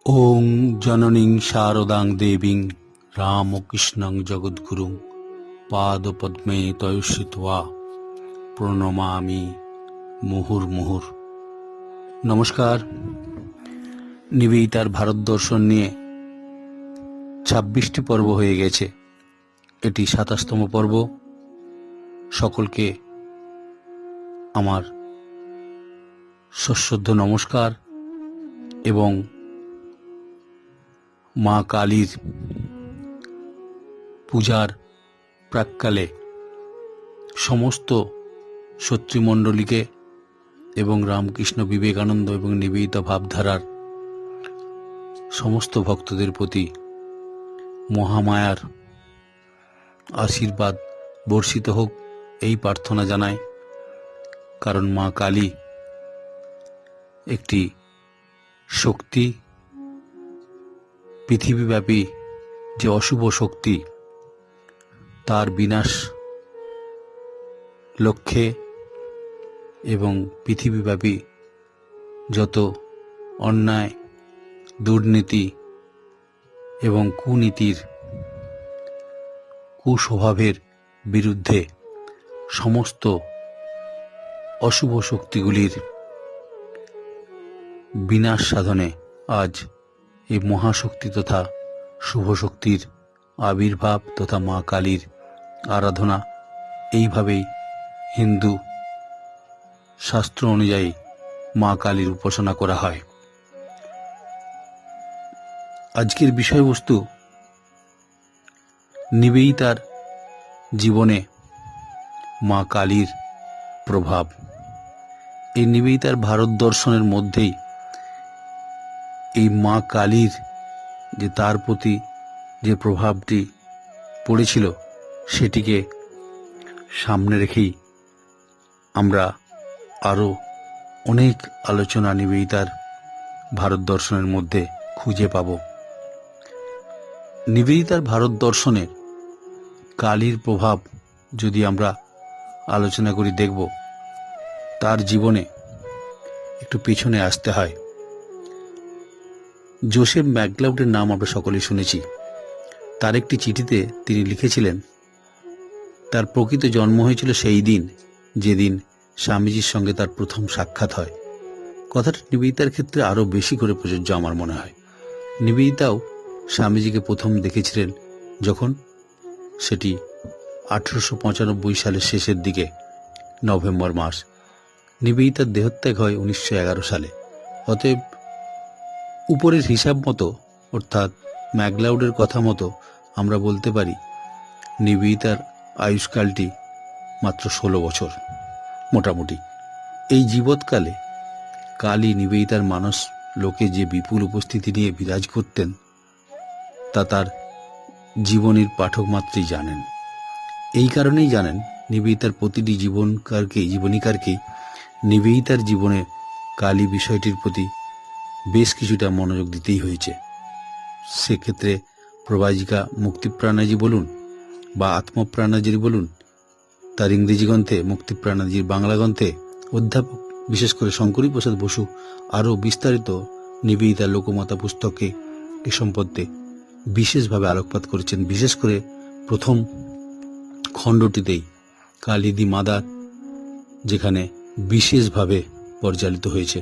ওং জননীং শারদাং দেবীং রামকৃষ্ণং জগদ্গুরুং পাদপদ্মে তয়স্যিত্বা প্রণমামি মুহুর্মুহুর। নমস্কার। নিবেদিতার ভারত দর্শন নিয়ে ২৬টি পর্ব হয়ে গেছে, এটি ২৭তম পর্ব। সকলকে আমার সশ্রদ্ধ নমস্কার এবং মা কালীর পূজার প্রাক্কালে সমস্ত সত্রীমণ্ডলীকে এবং রামকৃষ্ণ, বিবেকানন্দ এবং নিবেদিতা ভাবধারার সমস্ত ভক্তদের প্রতি মহামায়ার আশীর্বাদ বর্ষিত হোক এই প্রার্থনা জানাই। কারণ মা কালী একটি শক্তি, পৃথিবীব্যাপী যে অশুভ শক্তি তার বিনাশ লক্ষ্যে এবং পৃথিবীব্যাপী যত অন্যায়, দুর্নীতি এবং কুনীতির, কুস্বভাবের বিরুদ্ধে সমস্ত অশুভ শক্তিগুলির বিনাশ সাধনে আজ এই মহাশক্তি তথা শুভ শক্তির আবির্ভাব তথা মা কালীর আরাধনা। এইভাবেই হিন্দু শাস্ত্র অনুযায়ী মা কালীর উপাসনা করা হয়। আজকের বিষয়বস্তু নিবেদিতার জীবনে মা কালীর প্রভাব। এই নিবেদিতার ভারত দর্শনের মধ্যেই এই মা কালীর যে তার প্রতি যে প্রভাবটি পড়েছিল সেটিকে সামনে রেখেই আমরা আরও অনেক আলোচনা নিবেদিতার ভারত দর্শনের মধ্যে খুঁজে পাব। নিবেদিতার ভারত দর্শনের কালীর প্রভাব যদি আমরা আলোচনা করি, দেখব তার জীবনে একটু পেছনে আসতে হয়। জোসেফ ম্যাকলাউডের নাম আমরা সকলেই শুনেছি। তার একটি চিঠিতে তিনি লিখেছিলেন তার প্রকৃত জন্ম হয়েছিল সেই দিন যেদিন স্বামীজির সঙ্গে তার প্রথম সাক্ষাৎ হয়। কথাটা নিবেদিতার ক্ষেত্রে আরও বেশি করে প্রযোজ্য আমার মনে হয়। নিবেদিতাও স্বামীজিকে প্রথম দেখেছিলেন যখন সেটি 1895 সালের শেষের দিকে, নভেম্বর মাস। নিবেদিতার দেহত্যাগ হয় 1911 সালে। অতএব উপরের হিসাব মতো, অর্থাৎ ম্যাকলাউডের কথা মতো আমরা বলতে পারি নিবেদিতার আয়ুষ্কালটি মাত্র 16 বছর মোটামুটি। এই জীবৎকালে কালী নিবেদিতার মানস লোকে যে বিপুল উপস্থিতি নিয়ে বিরাজ করতেন তা তার জীবনীর পাঠক মাত্রই জানেন। এই কারণেই জানেন নিবেদিতার প্রতিটি জীবনীকারকেই নিবেদিতার জীবনে কালী বিষয়টির প্রতি বেশ কিছুটা মনোযোগ দিতেই হয়েছে। সেক্ষেত্রে প্রবাজিকা মুক্তিপ্রাণাজি বলুন বা আত্মপ্রাণাজি বলুন, তার ইংরেজি গ্রন্থে, মুক্তিপ্রাণাজির বাংলা গ্রন্থে অধ্যাপক বিশেষ করে শঙ্করী প্রসাদ বসু আরও বিস্তারিত নিবেদিতার লোকমাতা পুস্তকে এ সম্পর্কে বিশেষভাবে আলোকপাত করেছেন। বিশেষ করে প্রথম খণ্ডটিতেই কালী দি মাদার, যেখানে বিশেষভাবে পরিচালিত হয়েছে।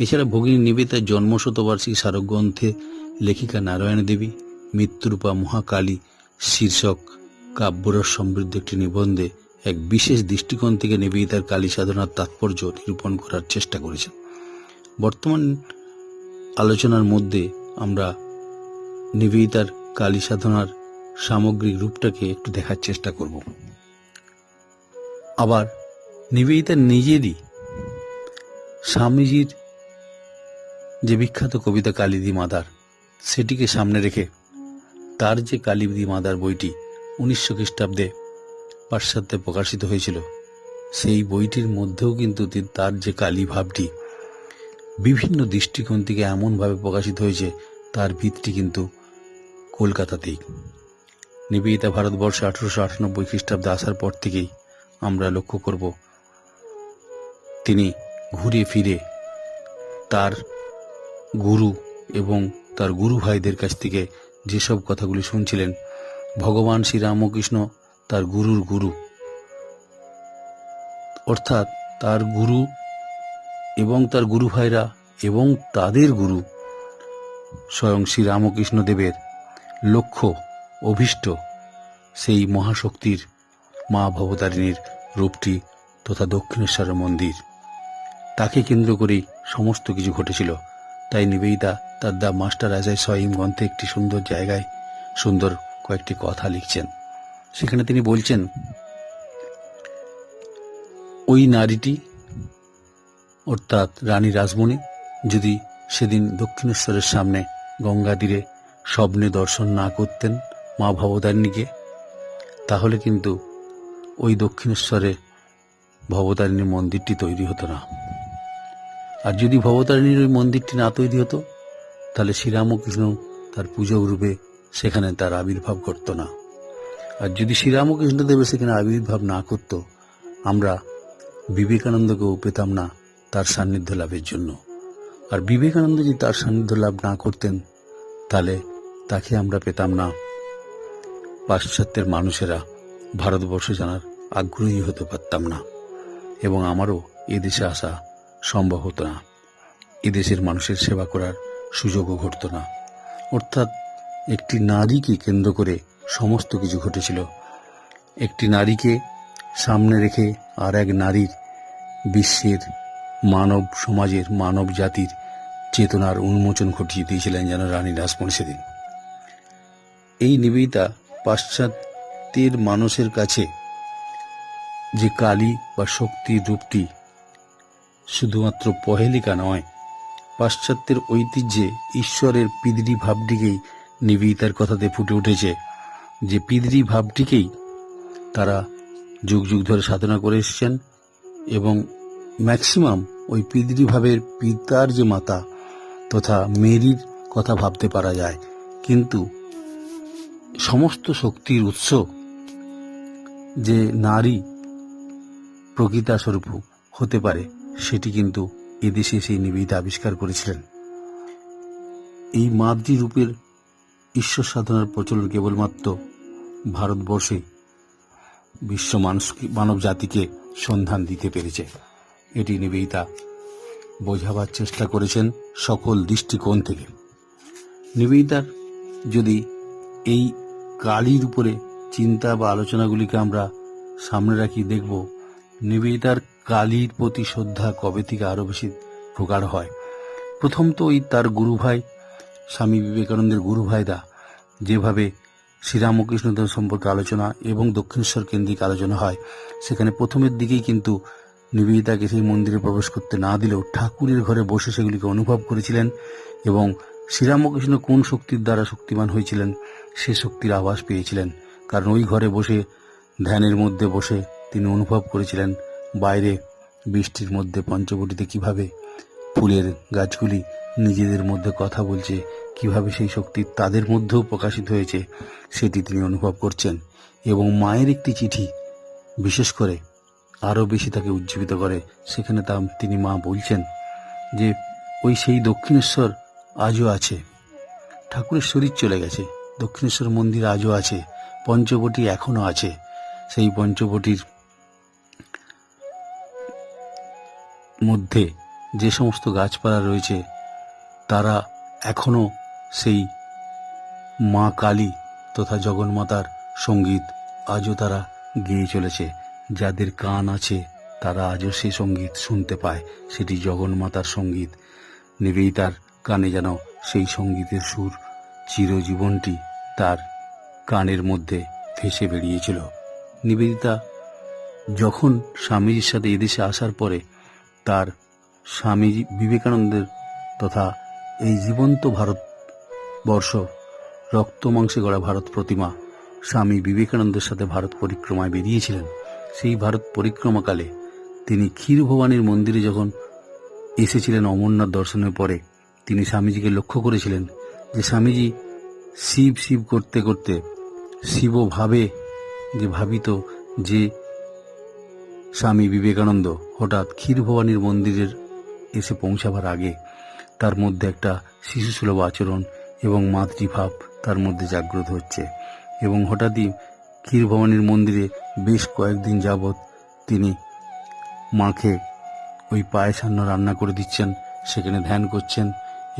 এছাড়া ভগিনী নিবেদিতার জন্মশতবার্ষিকী স্মারক গ্রন্থে লেখিকা নারায়ণ দেবী মৃত্যুরূপা মহাকালী শীর্ষক কাব্যরস সমৃদ্ধ একটি নিবন্ধে এক বিশেষ দৃষ্টিকোণ থেকে নিবেদিতার কালী সাধনার তাৎপর্য নিরূপণ করার চেষ্টা করেছেন। বর্তমান আলোচনার মধ্যে আমরা নিবেদিতার কালী সাধনার সামগ্রিক রূপটাকে একটু দেখার চেষ্টা করব। আবার নিবেদিতার নিজেরই স্বামীজির যে বিখ্যাত কবিতা কালী দি মাদার, সেটিকে সামনে রেখে তার যে কালী দি মাদার বইটি 1900 খ্রিস্টাব্দে পাশ্চাত্যে প্রকাশিত হয়েছিল, সেই বইটির মধ্যেও কিন্তু তার যে কালী ভাবটি বিভিন্ন দৃষ্টিকোণ থেকে এমনভাবে প্রকাশিত হয়েছে, তার ভিতটি কিন্তু কলকাতাতেই। নিবেদিতা ভারতবর্ষে 1898 খ্রিস্টাব্দে আসার পর থেকেই আমরা লক্ষ্য করব তিনি ঘুরে ফিরে তার গুরু এবং তার গুরু ভাইদের কাছ থেকে যেসব কথাগুলি শুনছিলেন, ভগবান শ্রীরামকৃষ্ণ তার গুরুর গুরু, অর্থাৎ তার গুরু এবং তার গুরু ভাইরা এবং তাদের গুরু স্বয়ং শ্রীরামকৃষ্ণ দেবের লক্ষ্য অভীষ্ট সেই মহাশক্তির মা ভবতারিণীর রূপটি তথা দক্ষিণেশ্বরের মন্দির, তাকে কেন্দ্র করেই সমস্ত কিছু ঘটেছিল। তাই নিবেদিতা তার the master as I saw him গ্রন্থে একটি সুন্দর জায়গায় সুন্দর কয়েকটি কথা লিখছেন। সেখানে তিনি বলছেন, ওই নারীটি অর্থাৎ রানী রাসমণি যদি সেদিন দক্ষিণেশ্বরের সামনে গঙ্গা তীরে স্বপ্নে দর্শন না করতেন মা ভবতারিণীকে, তাহলে কিন্তু ওই দক্ষিণেশ্বরে ভবতারিণীর মন্দিরটি তৈরি হতো না। আর যদি ভবতারিণীর ওই মন্দিরটি না তৈরি হতো, তাহলে শ্রীরামকৃষ্ণ তার পূজক রূপে সেখানে তার আবির্ভাব করত না। আর যদি শ্রীরামকৃষ্ণ দেব সেখানে আবির্ভাব না করত, আমরা বিবেকানন্দকেও পেতাম না তার সান্নিধ্য লাভের জন্য। আর বিবেকানন্দ যদি তার সান্নিধ্য লাভ না করতেন, তাহলে তাকে আমরা পেতাম না, পাশ্চাত্যের মানুষেরা ভারতবর্ষে জানার আগ্রহী হতে পারতাম না, এবং আমারও এদেশে আসা সম্ভব হতো না, এদেশের মানুষের সেবা করার সুযোগও ঘটত না। অর্থাৎ একটি নারীকে কেন্দ্র করে সমস্ত কিছু ঘটেছিল। একটি নারীকে সামনে রেখে আর এক নারীর বিশ্বের মানব সমাজের মানব জাতির চেতনার উন্মোচন ঘটিয়ে দিয়েছিলেন যেন রানী রাসমণি সেদিন। এই নিবেদিতা পাশ্চাত্যের মানুষের কাছে যে কালী বা শক্তির রূপটি শুধুমাত্র পহেলিকা নয়, পাশ্চাত্যের ঐতিহ্যে ঈশ্বরের পিতৃ ভাবটিকেই নিবেদিতার কথাতে ফুটে উঠেছে, যে পিতৃ ভাবটিকেই তারা যুগ যুগ ধরে সাধনা করে এসেছেন, এবং ম্যাক্সিমাম ওই পিতৃভাবের পিতার যে মাতা তথা মেরির কথা ভাবতে পারা যায়, কিন্তু সমস্ত শক্তির উৎস যে নারী প্রকৃতা স্বরূপ হতে পারে, সেটি কিন্তু এদেশে সেই নিবেদিতা আবিষ্কার করেছিলেন। এই মাতৃরূপের ঈশ্বর সাধনার প্রচলন কেবলমাত্র ভারতবর্ষে বিশ্ব মানব জাতিকে সন্ধান দিতে পেরেছে। এটি নিবেদিতা বোঝাবার চেষ্টা করেছেন সকল দৃষ্টিকোণ থেকে। নিবেদিতার যদি এই কালীর উপরে চিন্তা বা আলোচনাগুলিকে আমরা সামনে রাখি, দেখব নিবেদিতার কালীর প্রতি শ্রদ্ধা কবে থেকে আরো বেশি প্রগাঢ় হয়। প্রথম তো ওই তার গুরু ভাই স্বামী বিবেকানন্দের গুরু ভাইরা যেভাবে শ্রীরামকৃষ্ণদেব সম্পর্কে আলোচনা এবং দক্ষিণেশ্বর কেন্দ্রিক আলোচনা হয়, সেখানে প্রথমের দিকেই কিন্তু নিবেদিতাকে সেই মন্দিরে প্রবেশ করতে না দিলেও ঠাকুরের ঘরে বসে সেগুলিকে অনুভব করেছিলেন, এবং শ্রীরামকৃষ্ণ কোন শক্তির দ্বারা শক্তিমান হয়েছিলেন সে শক্তির আভাস পেয়েছিলেন। কারণ ওই ঘরে বসে ধ্যানের মধ্যে বসে তিনি অনুভব করেছিলেন বাইরে বৃষ্টির মধ্যে পঞ্চবটিতে কিভাবে ফুলের গাছগুলি নিজেদের মধ্যে কথা বলছে, কিভাবে সেই শক্তি তাদের মধ্যেও প্রকাশিত হয়েছে, সেটি তিনি অনুভব করছেন। এবং মায়ের একটি চিঠি বিশেষ করে আরও বেশি তাকে উজ্জীবিত করে। সেখানে তিনি মা বলছেন যে ওই সেই দক্ষিণেশ্বর আজও আছে, ঠাকুরের শরীর চলে গেছে, দক্ষিণেশ্বর মন্দির আজও আছে, পঞ্চবটি এখনো আছে। সেই পঞ্চবটির মধ্যে যে সমস্ত গাছপালা রয়েছে তারা এখনো সেই মা কালী তথা জগন্মাতার সঙ্গীত আজও তারা গেয়ে চলেছে। যাদের কান আছে তারা আজও সেই সঙ্গীত শুনতে পায়, সেটি জগন্মাতার সঙ্গীত। নিবেদিতার কানে যেন সেই সঙ্গীতের সুর চিরজীবনটি তার কানের মধ্যে ভেসে বেরিয়েছিল। নিবেদিতা যখন স্বামীজির সাথে এদেশে আসার পরে তার স্বামী বিবেকানন্দের তথা এই জীবন্ত ভারতবর্ষ রক্ত মাংসে গড়া ভারত প্রতিমা স্বামী বিবেকানন্দের সাথে ভারত পরিক্রমায় বেরিয়েছিলেন। সেই ভারত পরিক্রমাকালে তিনি ক্ষীরভবানীর মন্দিরে যখন এসেছিলেন অমরনাথ দর্শনের পরে, তিনি স্বামীজিকে লক্ষ্য করেছিলেন যে স্বামীজি শিব শিব করতে করতে শিব ভাবিত যে স্বামী বিবেকানন্দ হঠাৎ ক্ষীরভবানীর মন্দিরের এসে পৌঁছাবার আগে তার মধ্যে একটা শিশুসুলভ আচরণ এবং মাতৃভাব তার মধ্যে জাগ্রত হচ্ছে। এবং হঠাৎই ক্ষীরভবানীর মন্দিরে বেশ কয়েকদিন যাবৎ তিনি মাকে ওই পায়েসান্ন রান্না করে দিচ্ছেন, সেখানে ধ্যান করছেন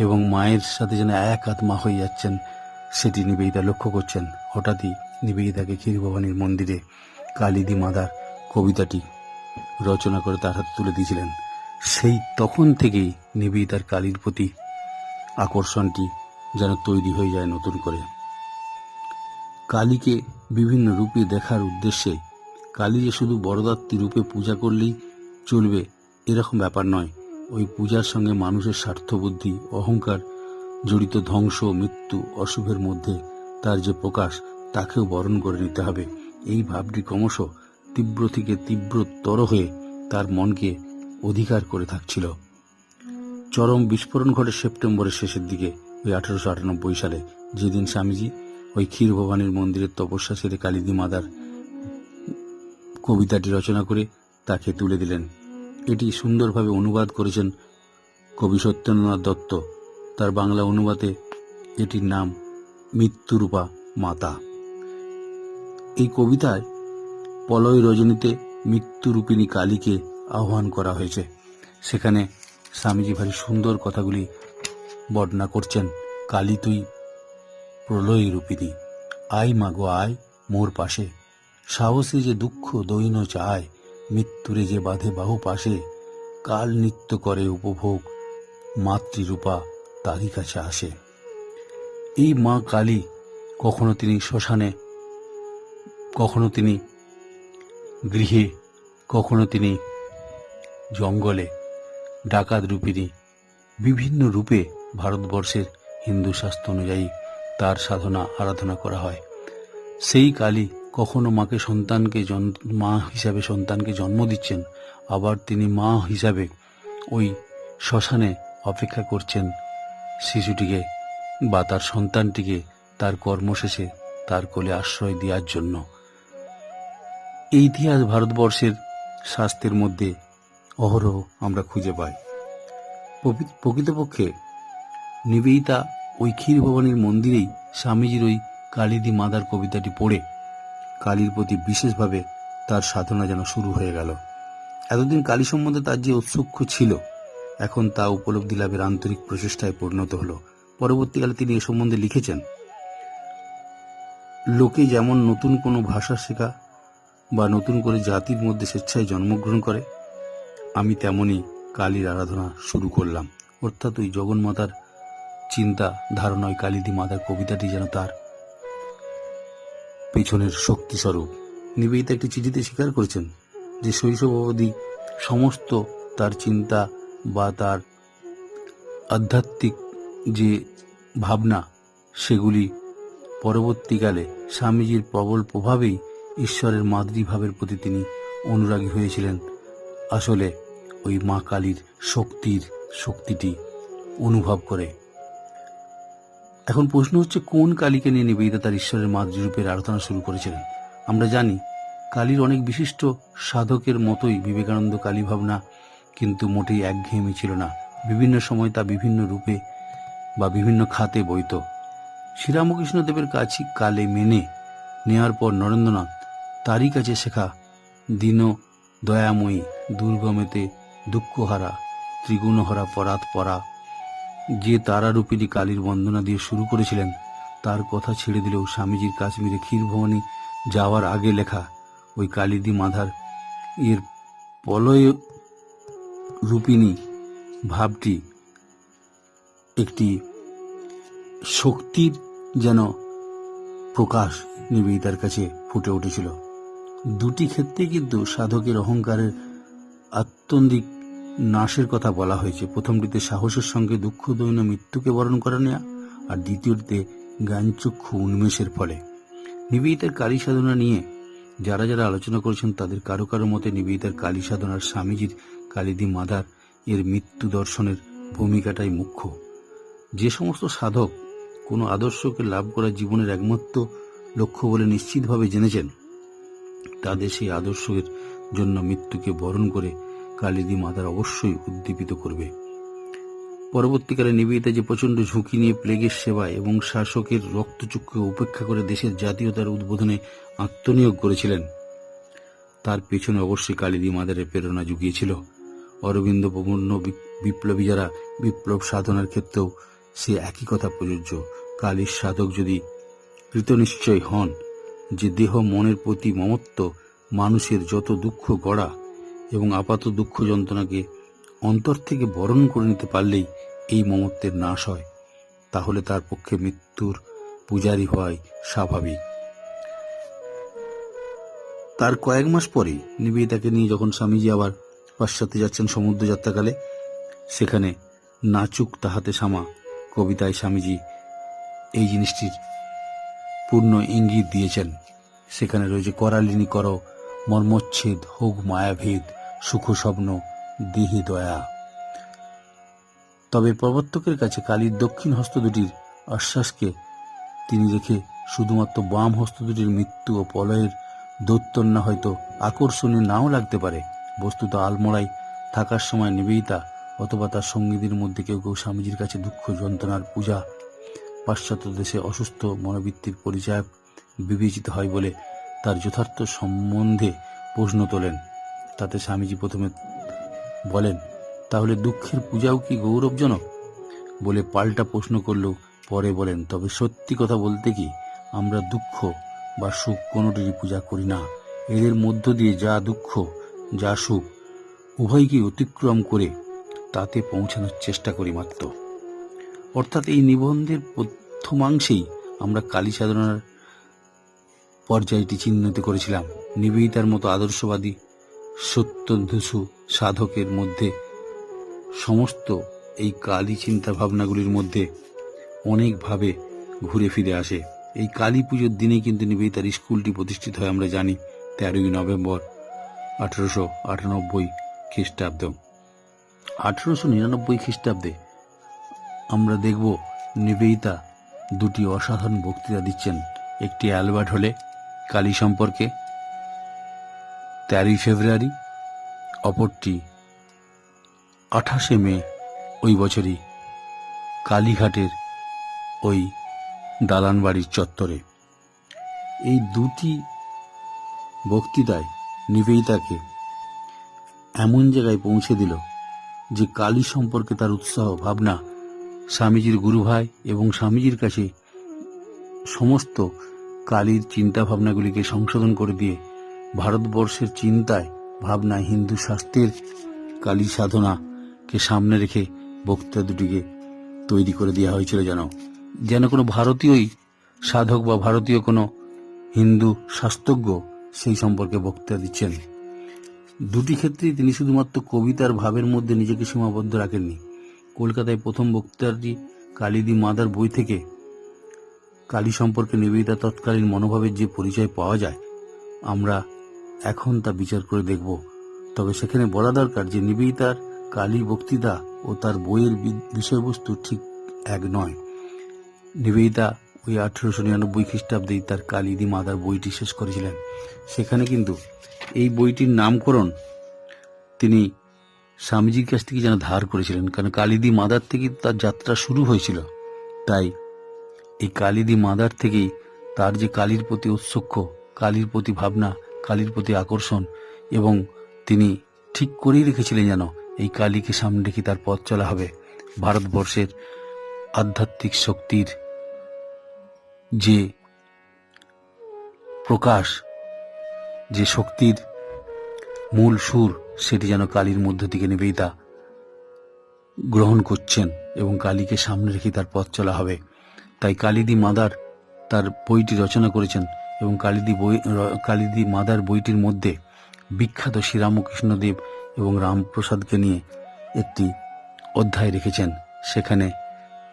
এবং মায়ের সাথে যেন এক আত্মা হয়ে যাচ্ছেন, সেটি নিবেদিতা লক্ষ্য করছেন। হঠাৎই নিবেদিতাকে ক্ষীরভবানীর মন্দিরে কালিদি মাদার কবিতাটি রচনা করে তার হাতে তুলে দিয়েছিলেন। সেই তখন থেকেই নিবেদিতার কালীর প্রতি আকর্ষণটি যেন তৈরি হয়ে যায় নতুন করে। কালীকে বিভিন্ন রূপে দেখার উদ্দেশ্যে কালী যে শুধু বড়দাত্রী রূপে পূজা করলেই চলবে এরকম ব্যাপার নয়। ওই পূজার সঙ্গে মানুষের স্বার্থবুদ্ধি, অহংকার জড়িত ধ্বংস, মৃত্যু, অশুভের মধ্যে তার যে প্রকাশ, তাকেও বরণ করে নিতে হবে। এই ভাবটি ক্রমশ তীব্র থেকে তীব্রতর হয়ে তার মনকে অধিকার করে থাকছিল। চরম বিস্ফোরণ ঘটে সেপ্টেম্বরের শেষের দিকে, ওই 1898 সালে, যেদিন স্বামীজি ওই ক্ষীরভবানীর মন্দিরের তপস্যা সেরে কালিদি মাদার কবিতাটি রচনা করে তাকে তুলে দিলেন। এটি সুন্দরভাবে অনুবাদ করেছেন কবি সত্যেন্দ্রনাথ দত্ত। তার বাংলা অনুবাদে এটির নাম মৃত্যুরূপা মাতা। এই কবিতায় পলয় রজনীতে মৃত্যুরূপিণী কালীকে আহ্বান করা হয়েছে। সেখানে স্বামীজি ভারী সুন্দর কথাগুলি বর্ণনা করছেন। কালী তুই প্রলয় রূপিণী, আয় মাগো আয় মোর পাশে, সাহসে যে দুঃখ দৈন চায়, মৃত্যুরে যে বাঁধে বাহু পাশে, কাল নিত্য করে উপভোগ, মাতৃরূপা তারই কাছে আসে। এই মা কালী কখনো তিনি শ্মশানে, কখনো তিনি গৃহে, কখনো তিনি জঙ্গলে, ডাকাত রূপিণী, বিভিন্ন রূপে ভারতবর্ষের হিন্দু শাস্ত্র অনুযায়ী তার সাধনা আরাধনা করা হয়। সেই কালী কখনো মাকে সন্তানকে মা হিসাবে সন্তানকে জন্ম দিচ্ছেন, আবার তিনি মা হিসাবে ওই শ্মশানে অপেক্ষা করছেন শিশুটিকে বা তার সন্তানটিকে তার কর্মশেষে তার কোলে আশ্রয় দেওয়ার জন্য। এই ইতিহাস ভারতবর্ষের শাস্ত্রের মধ্যে অহরহ আমরা খুঁজে পাই। প্রকৃতপক্ষে নিবেদিতা ওই ক্ষীরভবানীর মন্দিরেই স্বামীজির ওই কালিদি মাদার কবিতাটি পড়ে কালীর প্রতি বিশেষভাবে তার সাধনা যেন শুরু হয়ে গেল। এতদিন কালী সম্বন্ধে তার যে ঔৎসুক্য ছিল, এখন তা উপলব্ধি লাভের আন্তরিক প্রচেষ্টায় পরিণত হল। পরবর্তীকালে তিনি এ সম্বন্ধে লিখেছেন, লোকে যেমন নতুন কোনো ভাষা শেখা বা নতুন করে জাতির মধ্যে স্বেচ্ছায় জন্মগ্রহণ করে, আমি তেমনই কালীর আরাধনা শুরু করলাম। অর্থাৎ ওই জগন্মাতার চিন্তা ধারণায় কালিদি মাতার কবিতাটি যেন তার পেছনের শক্তিস্বরূপ। নিবেদিতা একটি চিঠিতে স্বীকার করেছেন যে শৈশব অবধি সমস্ত তার চিন্তা বা তার আধ্যাত্মিক যে ভাবনা, সেগুলি পরবর্তীকালে স্বামীজির প্রবল প্রভাবেই ঈশ্বরের মাতৃভাবের প্রতি তিনি অনুরাগী হয়েছিলেন। আসলে ওই মা কালীর শক্তিটি অনুভব করে। এখন প্রশ্ন হচ্ছে, কোন কালীকে নিয়ে নিবেদিতা তার ঈশ্বরের মাতৃরূপের আরাধনা শুরু করেছিলেন? আমরা জানি কালীর অনেক বিশিষ্ট সাধকের মতোই বিবেকানন্দ কালী ভাবনা কিন্তু মোটেই একঘেয়েমি ছিল না। বিভিন্ন সময় তা বিভিন্ন রূপে বা বিভিন্ন খাতে বইত। শ্রীরামকৃষ্ণদেবের কাছে কালে মেনে নেওয়ার পর নরেন্দ্রনাথ তারই কাছে শেখা দীন দয়াময়ী, দুর্গমেতে দুঃখহারা, ত্রিগুণহরা পরাৎ পরা যে তারারূপিণী কালীর বন্দনা দিয়ে শুরু করেছিলেন, তার কথা ছেড়ে দিলেও স্বামীজির কাশ্মীরে ক্ষীরভবানী যাওয়ার আগে লেখা ওই কালিদি মাধার এর পলয় রূপিণী ভাবটি একটি শক্তির যেন প্রকাশ নিবেদিতার কাছে ফুটে উঠেছিল। দুটি ক্ষেত্রে কিন্তু সাধকের অহংকারের আত্যন্তিক নাশের কথা বলা হয়েছে। প্রথমটিতে সাহসের সঙ্গে দুঃখ দৈন্য মৃত্যুকে বরণ করে নেওয়া, আর দ্বিতীয়টিতে জ্ঞানচক্ষু উন্মেষের ফলে। নিবেদিতার কালী সাধনা নিয়ে যারা যারা আলোচনা করেছেন তাদের কারো কারো মতে নিবেদিতার কালী সাধনার স্বামীজির কালিদি মাদার এর মৃত্যু দর্শনের ভূমিকাটাই মুখ্য। যে সমস্ত সাধক কোনো আদর্শকে লাভ করা জীবনের একমাত্র লক্ষ্য বলে নিশ্চিতভাবে জেনেছেন, তাদের সেই আদর্শের জন্য মৃত্যুকে বরণ করে কালিদি মাদার অবশ্যই উদ্দীপিত করবে। পরবর্তীকালে নিবেদিতা যে প্রচণ্ড ঝুঁকি নিয়ে প্লেগের সেবায় এবং শাসকের রক্তচক্ষু উপেক্ষা করে দেশের জাতীয়তার উদ্বোধনে আত্মনিয়োগ করেছিলেন, তার পেছনে অবশ্যই কালিদি মাদারের প্রেরণা জুগিয়েছিল। অরবিন্দ প্রপন্ন বিপ্লবী যারা বিপ্লব সাধনার ক্ষেত্রেও সে একই কথা প্রযোজ্য। কালীর সাধক যদি কৃতনিশ্চয় হন যে দেহ মনের প্রতি মমত্ব মানুষের যত দুঃখ গড়া এবং আপাত দুঃখ যন্ত্রণাকে অন্তর থেকে বরণ করে নিতে পারলেই এই মমত্বের নাশ হয়, তাহলে তার পক্ষে মৃত্যুর পূজারী হওয়াই স্বাভাবিক। তার কয়েক মাস পরে নিবেদিতাকে নিয়ে যখন স্বামীজি আবার পাশ্চাত্যে যাচ্ছেন সমুদ্র যাত্রাকালে, সেখানে নাচুক তাহাতে শামা কবিতায় স্বামীজি এই জিনিসটির পূর্ণ ইঙ্গিত দিয়েছেন। সেখানে রয়েছে করালিনী কর মর্মচ্ছেদ হোক মায়াভেদ সুখ স্বপ্ন দেহে দয়া। তবে প্রবর্তকের কাছে কালীর দক্ষিণ হস্ত দুটির আশ্বাসকে তিনি রেখে শুধুমাত্র বাম হস্ত দুটির মৃত্যু ও প্রলয়ের দৌত্যন্না হয়তো আকর্ষণীয় নাও লাগতে পারে। বস্তুত আলমোড়ায় থাকার সময় নিবেদিতা অথবা তার সঙ্গীদের মধ্যে কেউ কেউ স্বামীজির কাছে দুঃখ যন্ত্রণার পূজা পাশ্চাত্য দেশে অসুস্থ মনোবৃত্তির পরিচয় বিবেচিত হয় বলে তার যথার্থ সম্বন্ধে প্রশ্ন তোলেন। তাতে স্বামীজি প্রথমে বলেন, তাহলে দুঃখের পূজাও কি গৌরবজনক বলে পাল্টা প্রশ্ন করলেও পরে বলেন, তবে সত্যি কথা বলতে কি আমরা দুঃখ বা সুখ কোনোটিরই পূজা করি না। এদের মধ্য দিয়ে যা দুঃখ যা সুখ উভয়কে অতিক্রম করে তাতে পৌঁছানোর চেষ্টা করি মাত্র। অর্থাৎ এই নিবন্ধের প্রথমাংশেই আমরা কালী সাধনার পর্যায়টি চিহ্নিত করেছিলাম। নিবেদিতার মতো আদর্শবাদী সত্যধূষু সাধকের মধ্যে সমস্ত এই কালী চিন্তা ভাবনাগুলির মধ্যে অনেকভাবে ঘুরে ফিরে আসে। এই কালী পুজোর দিনেই কিন্তু নিবেদিতার স্কুলটি প্রতিষ্ঠিত হয়, আমরা জানি 13ই নভেম্বর 1898 খ্রিস্টাব্দ। 1899 খ্রিস্টাব্দে আমরা দেখব নিবেদিতা দুটি অসাধারণ বক্তৃতা দিচ্ছেন। একটি অ্যালবার্ট হলে কালী সম্পর্কে 13 ফেব্রুয়ারি, অপরটি 28 মে ওই বছরই কালীঘাটের ওই দালান বাড়ির চত্বরে। এই দুটি বক্তৃতায় নিবেদিতাকে এমন জায়গায় পৌঁছে দিল যে কালী সম্পর্কে তার উৎসাহ ভাবনা স্বামীজির গুরুভাই এবং স্বামীজির কাছে সমস্ত কালীর চিন্তা ভাবনাগুলিকে সংশোধন করে দিয়ে ভারতবর্ষের চিন্তায় ভাবনায় হিন্দু শাস্ত্রের কালী সাধনাকে সামনে রেখে বক্তৃতা দুটিকে তৈরি করে দেওয়া হয়েছিল, যেন কোনো ভারতীয়ই সাধক বা ভারতীয় কোনো হিন্দু শাস্ত্রজ্ঞ সেই সম্পর্কে বক্তৃতা দিচ্ছেন। দুটি ক্ষেত্রেই তিনি শুধুমাত্র কবিতার ভাবের মধ্যে নিজেকে সীমাবদ্ধ রাখেননি। কলকাতায় প্রথম বক্তৃতাটি কালিদি মাদার বই থেকে কালী সম্পর্কে নিবেদিতা তৎকালীন মনোভাবের যে পরিচয় পাওয়া যায়, আমরা এখন তা বিচার করে দেখব। তবে সেখানে বলা দরকার যে নিবেদিতার কালী বক্তৃতা ও তার বইয়ের বিষয়বস্তু ঠিক এক নয়। নিবেদিতা ওই 1899 খ্রিস্টাব্দেই তার কালিদি মাদার বইটি শেষ করেছিলেন। সেখানে কিন্তু এই বইটির নামকরণ তিনি স্বামীজির কাছ থেকে যেন ধার করেছিলেন, কারণ কালিদি মাদার থেকেই তার যাত্রা শুরু হয়েছিল। তাই এই কালিদি মাদার থেকেই তার যে কালীর প্রতি ঔৎসুক্য, কালীর প্রতি ভাবনা, কালীর প্রতি আকর্ষণ, এবং তিনি ঠিক করেই রেখেছিলেন যেন এই কালীকে সামনে রেখে তার পথ চলা হবে। ভারতবর্ষের আধ্যাত্মিক শক্তির যে প্রকাশ, যে শক্তির মূল সুর, সেটি যেন কালীর মধ্য থেকে নিবেদিতা গ্রহণ করছেন এবং কালীকে সামনে রেখে তার পথ চলা হবে। তাই কালিদি মাদার তার বইটি রচনা করেছেন এবং কালিদি মাদার বইটির মধ্যে বিখ্যাত শ্রীরামকৃষ্ণদেব এবং রামপ্রসাদকে নিয়ে একটি অধ্যায় রেখেছেন। সেখানে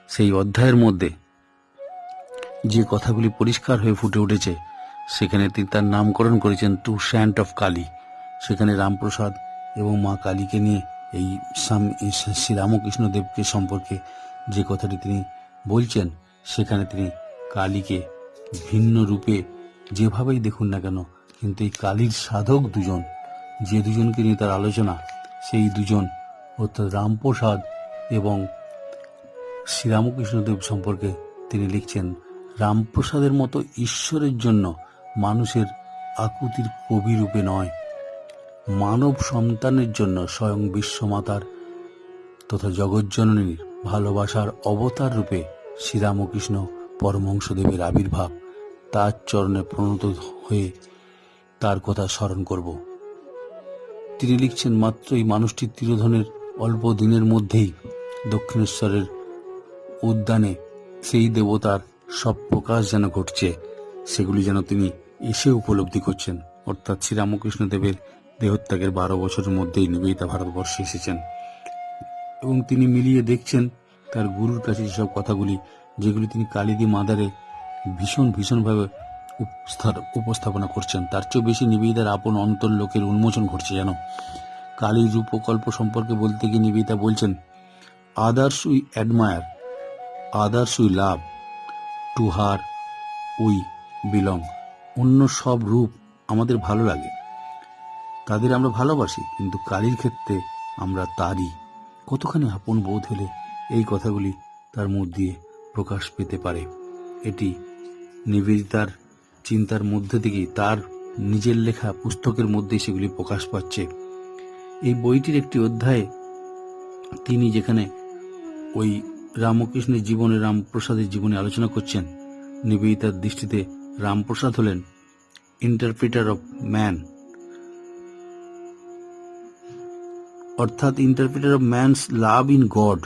সেই অধ্যায়ের মধ্যে যে কথাগুলি পরিষ্কার হয়ে ফুটে উঠেছে, সেখানে তিনি তার নামকরণ করেছেন টু স্যান্ট অফ কালী। সেখানে রামপ্রসাদ এবং মা কালীকে নিয়ে এই শ্রীরামকৃষ্ণ দেবকে সম্পর্কে যে কথাটি তিনি বলছেন, সেখানে তিনি কালীকে ভিন্ন রূপে যেভাবেই দেখুন না কেন, কিন্তু এই কালীর সাধক দুজন, যে দুজনকে নিয়ে তার আলোচনা, সেই দুজন অর্থাৎ রামপ্রসাদ এবং শ্রীরামকৃষ্ণদেব সম্পর্কে তিনি লিখছেন, রামপ্রসাদের মতো ঈশ্বরের জন্য মানুষের আকুতির কবি রূপে নয়, মানব সন্তানের জন্য স্বয়ং বিশ্বমাতার তথা জগজ্জননীর ভালোবাসার অবতার রূপে শ্রীরামকৃষ্ণ পরমহংসদেবের আবির্ভাব। তার চরণে প্রণত হয়ে তার কথা স্মরণ করব। তিনি লিখছেন, মাত্র এই মানুষটির তিরোধনের অল্প দিনের মধ্যেই দক্ষিণেশ্বরের উদ্যানে সেই দেবতার সব প্রকাশ যেন ঘটছে, সেগুলি যেন তিনি এসে উপলব্ধি করছেন। অর্থাৎ শ্রীরামকৃষ্ণ দেবের দেহত্যাগের 12 বছরের মধ্যেই নিবেদিতা ভারতবর্ষে এসেছেন এবং তিনি মিলিয়ে দেখছেন তার গুরুর কাছে যেসব কথাগুলি, যেগুলি তিনি কালিদি মাদারে ভীষণভাবে উপস্থাপনা করছেন, তার চেয়েও বেশি নিবেদিতার আপন অন্তর লোকের উন্মোচন ঘটছে। যেন কালীর রূপকল্প সম্পর্কে বলতে গিয়ে নিবেদিতা বলছেন, others we admire, others we love, to her we belong. অন্য সব রূপ আমাদের ভালো লাগে, তাদের আমরা ভালোবাসি, কিন্তু কালীর ক্ষেত্রে আমরা তারই। কতখানি আপন বোধ হলে এই কথাগুলি তার মুখ দিয়ে প্রকাশ পেতে পারে। এটি নিবেদিতার চিন্তার মধ্যে থেকেই, তার নিজের লেখা পুস্তকের মধ্যেই সেগুলি প্রকাশ পাচ্ছে। এই বইটির একটি অধ্যায়ে তিনি যেখানে ওই রামকৃষ্ণের জীবনে, রামপ্রসাদের জীবনে আলোচনা করছেন, নিবেদিতার দৃষ্টিতে রামপ্রসাদ হলেন ইন্টারপ্রিটার অফ ম্যান, অর্থাৎ interpreter of man's love in god,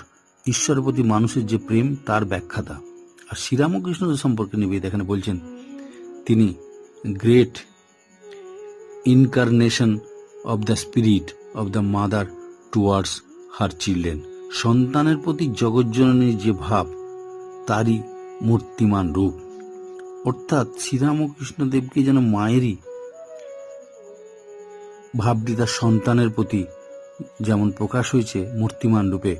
ঈশ্বরের প্রতি মানুষের যে প্রেম তার ব্যাখ্যাতা। আর শ্রীরামকৃষ্ণ সম্পর্কে নিবেদিতা এখানে বলছেন, তিনি great incarnation of the spirit of the mother towards her children. সন্তানের প্রতি জগজ্জননীর যে ভাব তারই মূর্তিমান রূপ। অর্থাৎ শ্রীরামকৃষ্ণ দেবকে যেন মায়েরই ভাবটি তার সন্তানের প্রতি যেমন প্রকাশ হয়েছে মূর্তিমান রূপে,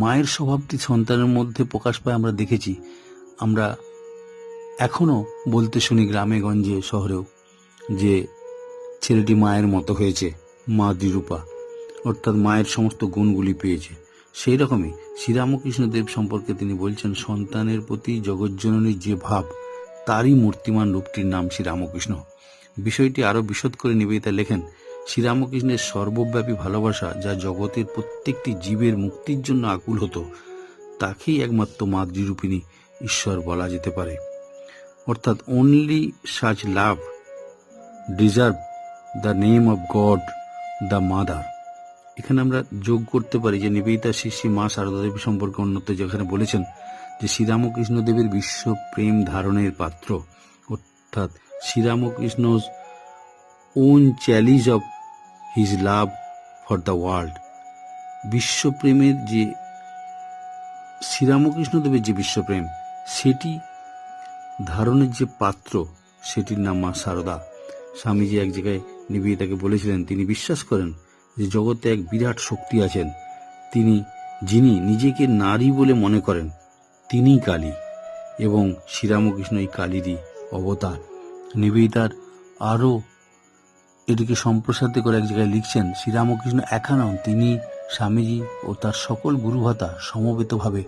মায়ের স্বভাবটি সন্তানের মধ্যে প্রকাশ পায় আমরা দেখেছি। আমরা এখনো বলতে শুনি গ্রামে গঞ্জে শহরেও যে ছেলেটি মায়ের মতো হয়েছে, মাতৃরূপা, অর্থাৎ মায়ের সমস্ত গুণগুলি পেয়েছে। সেই রকমই শ্রীরামকৃষ্ণ দেব সম্পর্কে তিনি বলছেন, সন্তানের প্রতি জগজ্জননীর যে ভাব তারই মূর্তিমান রূপটির নাম শ্রীরামকৃষ্ণ। বিষয়টি আরো বিশদ করে নিবেদিতা লেখেন, শ্রীরামকৃষ্ণের সর্বব্যাপী ভালোবাসা যা জগতের প্রত্যেকটি জীবের মুক্তির জন্য আকুল হতো, তাকেই একমাত্র মাতৃরূপিণী ঈশ্বর বলা যেতে পারে। অর্থাৎ only such love deserve the name of god the mother. এখানে আমরা যোগ করতে পারি যে নিবেদিতা শ্রী মা সারদা দেবী সম্পর্কে অন্যত্র যেখানে বলেছেন যে শ্রীরামকৃষ্ণ দেবের বিশ্ব প্রেম ধারণের পাত্র, অর্থাৎ Sri Ramakrishna own chalice of his love for the world. বিশ্বপ্রেমের যে শ্রীরামকৃষ্ণ দেবের যে বিশ্বপ্রেম, সেটি ধারণের যে পাত্র, সেটির নাম মা সারদা। স্বামীজি এক জায়গায় নিবেদিতাকে বলেছিলেন, তিনি বিশ্বাস করেন যে জগতে এক বিরাট শক্তি আছেন, যিনি নিজেকে নারী বলে মনে করেন, তিনিই কালী, এবং শ্রীরামকৃষ্ণ এই কালীরই অবতার। নিবেদিতার আরও এটিকে সম্প্রসারিত করে এক জায়গায় লিখছেন, শ্রীরামকৃষ্ণ একা নন, তিনি স্বামীজি ও তার সকল গুরুভাতা সমবেতভাবে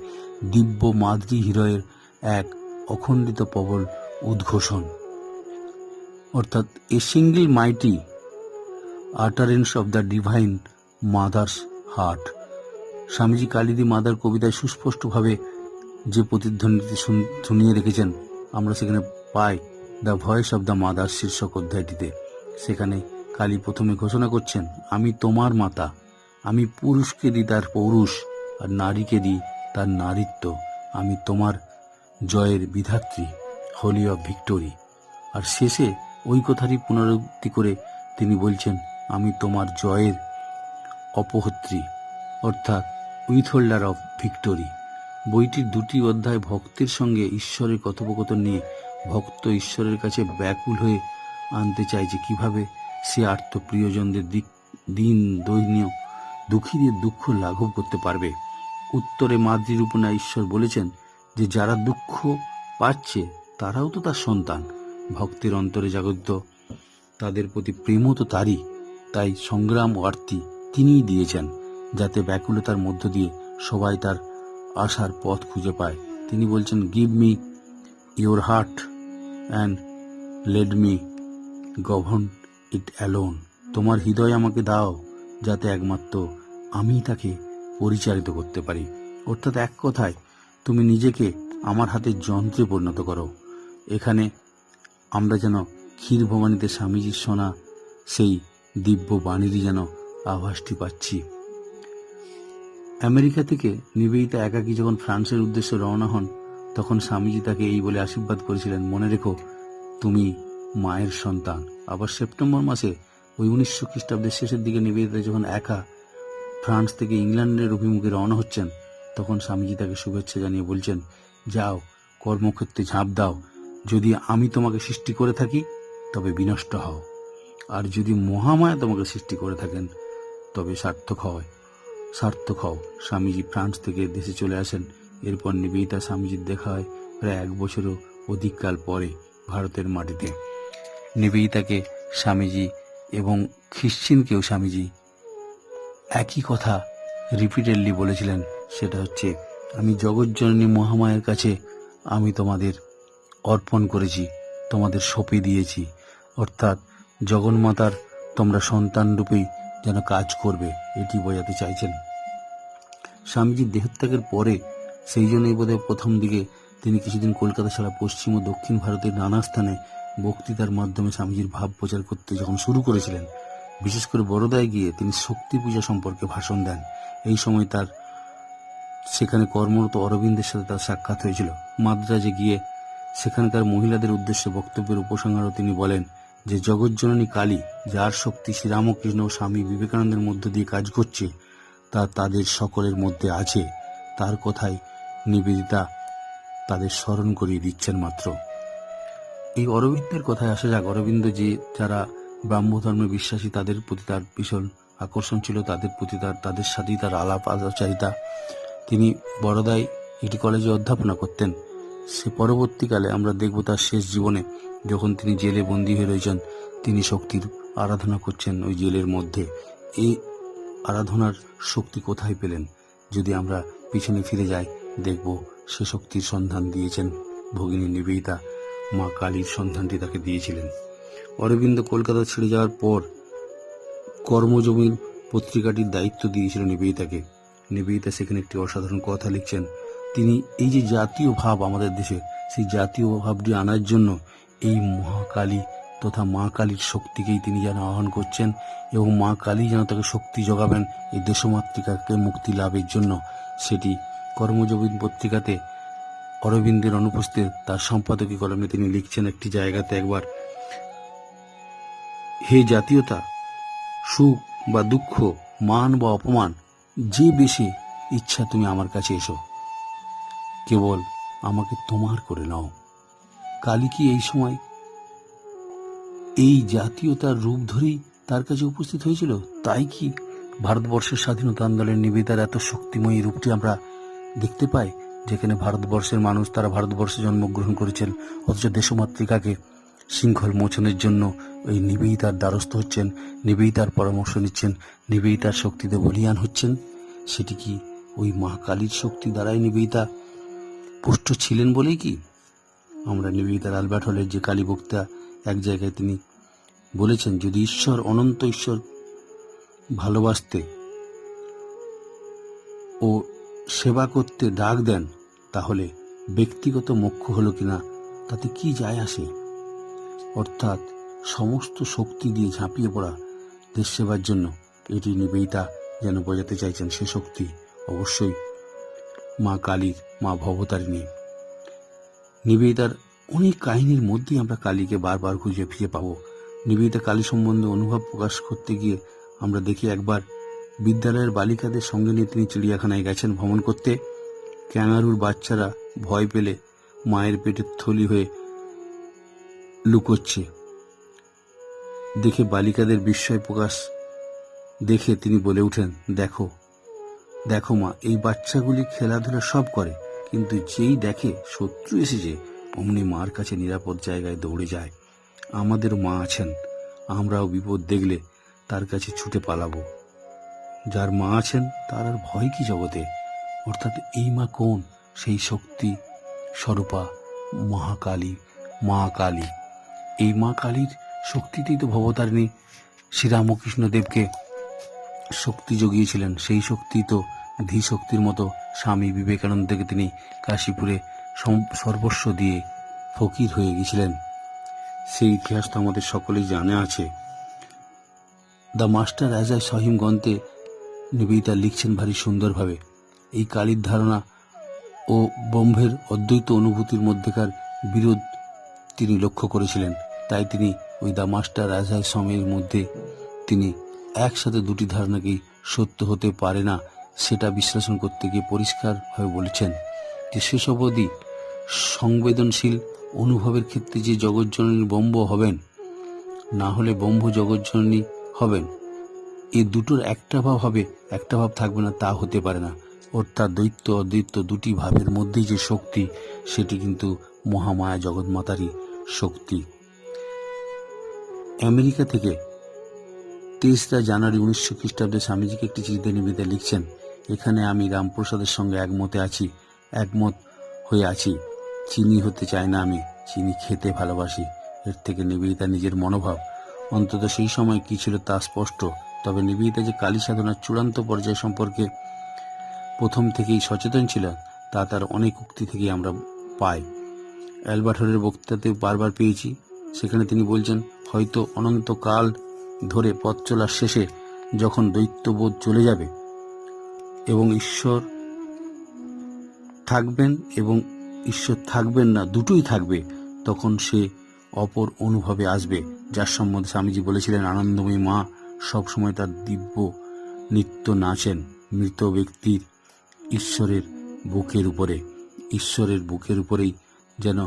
দিব্য মাদ্রি হৃদয়ের এক অখণ্ডিত প্রবল উদ্ঘোষণ, অর্থাৎ a single mighty utterance of the divine mother's heart. Swamiji Kali the mother কবিতায় সুস্পষ্টভাবে যে প্রতিধ্বনিটি শুনিয়ে রেখেছেন, আমরা সেখানে পাই the voice of the mother শীর্ষক অধ্যায়টিতে। সেখানে কালী প্রথমে ঘোষণা করছেন, আমি তোমার মাতা, আমি পুরুষকে দিই তার পৌরুষ আর নারীকে দিই তার নারীত্ব, আমি তোমার জয়ের বিধাত্রী, হোলি অফ ভিক্টোরি। আর শেষে ওই কথারই পুনরাবৃত্তি করে তিনি বলছেন, আমি তোমার জয়ের অপহত্রী, অর্থাৎ উইথহোল্ডার অফ ভিক্টোরি। বইটির 2টি অধ্যায় ভক্তের সঙ্গে ঈশ্বরের কথোপকথন নিয়ে ভক্ত ঈশ্বরের কাছে ব্যাকুল হয়ে আনতে চায় যে কিভাবে সে আর্তপ্রিয়জনদের দৈন্য দুঃখীদের দুঃখ লাঘব করতে পারবে। উত্তরে মাতৃরূপণা ঈশ্বর বলেছেন যে যারা দুঃখ পাচ্ছে তারাও তো তার সন্তান, ভক্তের অন্তরে জাগরিত তাদের প্রতি প্রেমও তো তারই। তাই সংগ্রাম ও আরতি তিনিই দিয়েছেন, যাতে ব্যাকুলতার মধ্য দিয়ে সবাই তার আসার পথ খুঁজে পায়। তিনি বলছেন, give me your heart and let me govern it alone. তোমার হৃদয় আমাকে দাও, যাতে একমাত্র আমি তাকে পরিচালিত করতে পারি। অর্থাৎ এক কথায়, তুমি নিজেকে আমার হাতে যন্ত্রে পরিণত করো। এখানে আমরা যেন ক্ষীর ভবানীতে স্বামীজির শোনা সেই দিব্য বাণীরই যেন আভাসটি পাচ্ছি। আমেরিকা থেকে নিবেদিতা একাকী যখন ফ্রান্সের উদ্দেশ্যে রওনা হন, তখন স্বামীজি তাকে এই বলে আশীর্বাদ করেছিলেন, মনে রেখো তুমি মায়ের সন্তান। আবার সেপ্টেম্বর মাসে ওই 1900 খ্রিস্টাব্দের শেষের দিকে নিবেদিতা যখন একা ফ্রান্স থেকে ইংল্যান্ডের অভিমুখে রওনা হচ্ছেন, তখন স্বামীজি তাকে শুভেচ্ছা জানিয়ে বলছেন, যাও কর্মক্ষেত্রে ঝাঁপ দাও। যদি আমি তোমাকে সৃষ্টি করে থাকি তবে বিনষ্ট হও, আর যদি মহামায়া তোমাকে সৃষ্টি করে থাকেন তবে সার্থক হও। স্বামীজি ফ্রান্স থেকে দেশে চলে আসেন। এরপর নিবেদিতা স্বামীজির দেখা হয় প্রায় 1 বছরও অধিককাল পরে ভারতের মাটিতে। নিবেদিতাকে স্বামীজি এবং খ্রিশ্চিনকেও স্বামীজি একই কথা রিপিটেডলি বলেছিলেন, সেটা হচ্ছে, আমি জগৎজননী মহামায়ের কাছে আমি তোমাদের অর্পণ করেছি, তোমাদের সঁপে দিয়েছি। অর্থাৎ জগন্মাতার তোমরা সন্তান রূপেই যেন কাজ করবে, এটি বোঝাতে চাইছেন। স্বামীজির দেহত্যাগের পরে সেই জন্যই বোধহয় প্রথম দিকে তিনি কিছুদিন কলকাতা ছাড়া পশ্চিম ও দক্ষিণ ভারতের নানা স্থানে বক্তৃতার মাধ্যমে স্বামীজির ভাব প্রচার করতে যখন শুরু করেছিলেন, বিশেষ করে বরোদায় গিয়ে তিনি শক্তি পূজা সম্পর্কে ভাষণ দেন। এই সময় তার সেখানে কর্মরত অরবিন্দের সাথে তার সাক্ষাৎ হয়েছিল। মাদ্রাজে গিয়ে সেখানকার মহিলাদের উদ্দেশ্যে বক্তব্যের উপসংহারও তিনি বলেন যে, জগৎজননী কালী, যার শক্তি শ্রীরামকৃষ্ণ ও স্বামী বিবেকানন্দের মধ্য দিয়ে কাজ করছে, তা তাদের সকলের মধ্যে আছে। তার কথাই নিবেদিতা তাদের স্মরণ করিয়ে দিচ্ছেন মাত্র। এই অরবিন্দের কথায় আসা যাক। অরবিন্দ যে যারা ব্রাহ্ম ধর্মে বিশ্বাসী, তাদের প্রতি তার ভীষণ আকর্ষণ ছিল, তাদের প্রতি তাদের সাথেই তার আলাপ আলোচনা। তিনি বরোদায় একটি কলেজে অধ্যাপনা করতেন। সে পরবর্তীকালে আমরা দেখব তার শেষ জীবনে যখন তিনি জেলে বন্দী হয়ে রয়েছেন, তিনি শক্তির আরাধনা করছেন ওই জেলের মধ্যে। এই আরাধনার শক্তি কোথায় পেলেন? যদি আমরা পিছনে ফিরে যাই, দেখব সে শক্তির সন্ধান দিয়েছেন ভগিনী নিবেদিতা। মা কালীর সন্ধানটি তাকে দিয়েছিলেন। অরবিন্দ কলকাতা ছেড়ে যাওয়ার পর কর্মজমির পত্রিকাটির দায়িত্ব দিয়েছিল নিবেদিতাকে। নিবেদিতা সেখানে একটি অসাধারণ কথা লিখছেন। তিনি এই যে জাতীয় ভাব আমাদের দেশে, সেই জাতীয় ভাবটি আনার জন্য এই মহাকালী তথা মা কালীর শক্তিকেই তিনি যেন আহ্বান করছেন, এবং মা কালী যেন তাকে শক্তি যোগাবেন এই দেশমাতৃকাকে মুক্তি লাভের জন্য। সেটি কর্মজীবন পত্রিকাতে অরবিন্দের অনুপস্থিত তার সম্পাদকীয় কলমে তিনি লিখছেন একটি জায়গাতে একবার, হে জাতীয়তা, সুখ বা দুঃখ, মান বা অপমান, যে বেশি ইচ্ছা তুমি আমার কাছে এসো, কেবল আমাকে তোমার করে নাও। কালী কি এই সময় এই জাতীয়তার রূপ ধরেই তার কাছে উপস্থিত হয়েছিল? তাই কি ভারতবর্ষের স্বাধীনতা আন্দোলনের নিবেদিতার এত শক্তিময়ী রূপটি আমরা দেখতে পাই, যেখানে ভারতবর্ষের মানুষ তারা ভারতবর্ষে জন্মগ্রহণ করেছেন, অথচ দেশমাতৃকাকে শৃঙ্খল মোচনের জন্য ওই নিবেদিতার দ্বারস্থ হচ্ছেন, নিবেদিতার পরামর্শ নিচ্ছেন, নিবেদিতার শক্তিতে বলিয়ান হচ্ছেন। সেটি কি ওই মা কালীর শক্তি দ্বারাই নিবেদিতা পুষ্ট ছিলেন বলেই কি? আমরা নিবেদিতার আলবার্ট হলের যে কালী বক্তা এক জায়গায় তিনি বলেছেন, যদি ঈশ্বর অনন্ত ঈশ্বর ভালোবাসতে ও সেবা করতে ডাক দেন, তাহলে ব্যক্তিগত মোক্ষ হলো কিনা তাতে কি যায় আসে? অর্থাৎ সমস্ত শক্তি দিয়ে ঝাঁপিয়ে পড়া দেশ সেবার জন্য, এটি নিবেদিতা যেন বোঝাতে চাইছেন। সে শক্তি অবশ্যই মা কালীর, মা ভবতারিণী। নিবেদিতার অনেক কাহিনীর মধ্যেই আমরা কালীকে বারবার খুঁজে ফিরে পাবো। নিবেদিতা কালী সম্বন্ধে অনুভব প্রকাশ করতে গিয়ে আমরা দেখি, একবার বিদ্যালয়ের বালিকাদের সঙ্গে নিয়ে তিনি চিড়িয়াখানায় গেছেন ভ্রমণ করতে। ক্যাঙারুর বাচ্চারা ভয় পেলে মায়ের পেটের থলি হয়ে লুকোচ্ছে দেখে বালিকাদের বিস্ময় প্রকাশ দেখে তিনি বলে উঠেন, দেখো দেখো মা, এই বাচ্চাগুলি খেলাধুলা সব করে, কিন্তু যেই দেখে শত্রু এসেছে অমনি মার কাছে নিরাপদ জায়গায় দৌড়ে যায়। আমাদের মা আছেন, আমরাও বিপদ দেখলে তার কাছে ছুটে পালাবো। যার মা আছেন তার আর ভয় কি জগতে? অর্থাৎ এই মা কোন? সেই শক্তি স্বরূপা মহাকালী, মা কালী। এই মা কালীর শক্তিতেই তো ভবতারিণী শ্রীরামকৃষ্ণ দেবকে শক্তি জুগিয়েছিলেন। সেই শক্তি তো ধী শক্তির মতো স্বামী বিবেকানন্দকে তিনি কাশীপুরে সর্বস্ব দিয়ে ফকির হয়ে গেছিলেন। সেই ইতিহাস তো আমাদের সকলেই জানা আছে। দ্য মাস্টার অ্যাজ আ সহিম গ্রন্থে নিবেদিতা লিখছেন ভারী সুন্দরভাবে। এই কালীর ধারণা ও ব্রহ্মের অদ্বৈত অনুভূতির মধ্যেকার বিরোধ তিনি লক্ষ্য করেছিলেন। তাই তিনি ওই দ্য মাস্টার অ্যাজ আ সমের মধ্যে তিনি একসাথে দুটি ধারণাকেই সত্য হতে পারে না সেটা বিশ্লেষণ করতে গিয়ে পরিষ্কারভাবে বলেছেন যে শেষ অবধি সংবেদনশীল অনুভবের ক্ষেত্রে যে জগজ্জননী ব্রহ্ম হবেন, না হলে ব্রহ্ম জগজ্জননী হবেন, এই দুটোর একটা ভাব হবে, একটা ভাব থাকবে না, তা হতে পারে না। অর্থাৎ দ্বৈত অদ্বৈত দুটি ভাবের মধ্যেই যে শক্তি, সেটি কিন্তু মহামায়া জগৎমাতারই শক্তি। আমেরিকা থেকে 23 জানুয়ারি 1900 খ্রিস্টাব্দে স্বামীজিকে একটি চিঠিতে নিবেদিতা লিখছেন, এখানে আমি রামপ্রসাদের সঙ্গে একমত হয়ে আছি। চিনি হতে চাই না, আমি চিনি খেতে ভালোবাসি। এর থেকে নিবেদিতা নিজের মনোভাব অন্তত সেই সময় কি ছিল তা স্পষ্ট। তবে নিবেদিতা যে কালী সাধনার চূড়ান্ত পর্যায় সম্পর্কে প্রথম থেকেই সচেতন ছিল তা তার অনেক উক্তি থেকেই আমরা পাই। অ্যালবার্ট হলের বক্তৃতাতে বারবার পেয়েছি। সেখানে তিনি বলছেন, হয়তো অনন্তকাল ধরে পথ চলার শেষে যখন দ্বৈতবোধ চলে যাবে এবং ঈশ্বর থাকবেন এবং ঈশ্বর থাকবেন না, দুটোই থাকবে, তখন সে অপর অনুভবে আসবে, যার সম্বন্ধে স্বামীজি বলেছিলেন, আনন্দময়ী মা সবসময় তার দিব্য নৃত্য নাচেন মৃত ব্যক্তির ঈশ্বরের বুকের উপরেই যেন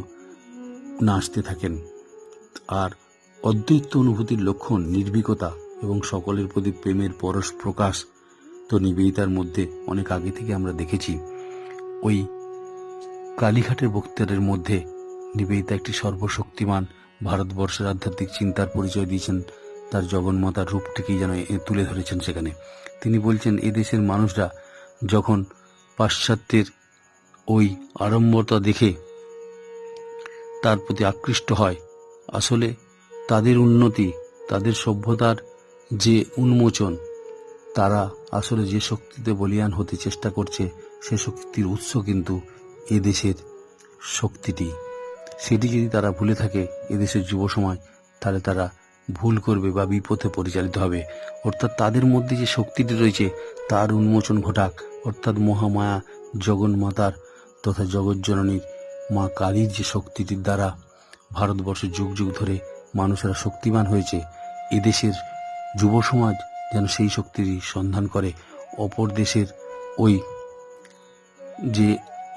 নাচতে থাকেন। আর অদ্বৈত অনুভূতির লক্ষণ নির্ভীকতা এবং সকলের প্রতি প্রেমের পরশ প্রকাশ তো নিবেদিতার মধ্যে অনেক আগে থেকে আমরা দেখেছি। ওই কালীঘাটের বক্তৃতার মধ্যে নিবেদিতা একটি সর্বশক্তিমান ভারতবর্ষের আধ্যাত্মিক চিন্তার পরিচয় দিয়েছেন, তার জগন্মাতার রূপটিকেই যেন তুলে ধরেছেন। সেখানে তিনি বলছেন, এদেশের মানুষরা যখন পাশ্চাত্যের ওই আড়ম্বরতা দেখে তার প্রতি আকৃষ্ট হয়, আসলে তাদের উন্নতি, তাদের সভ্যতার যে উন্মোচন, তারা আসলে যে শক্তিতে বলীয়ান হতে চেষ্টা করছে, সে শক্তির উৎস কিন্তু এদেশের শক্তিটি। সেটি যদি তারা ভুলে থাকে এদেশের যুব সমাজ, তাহলে তারা ভুল করবে বা বিপথে পরিচালিত হবে। অর্থাৎ তাদের মধ্যে যে শক্তিটি রয়েছে তার উন্মোচন ঘটাক, অর্থাৎ মহামায়া জগন্মাতার তথা জগজ্জননীর মা কালীর যে শক্তিটির দ্বারা ভারতবর্ষের যুগ যুগ ধরে মানুষেরা শক্তিমান হয়েছে, এদেশের যুব সমাজ যেন সেই শক্তিরই সন্ধান করে। অপর দেশের ওই যে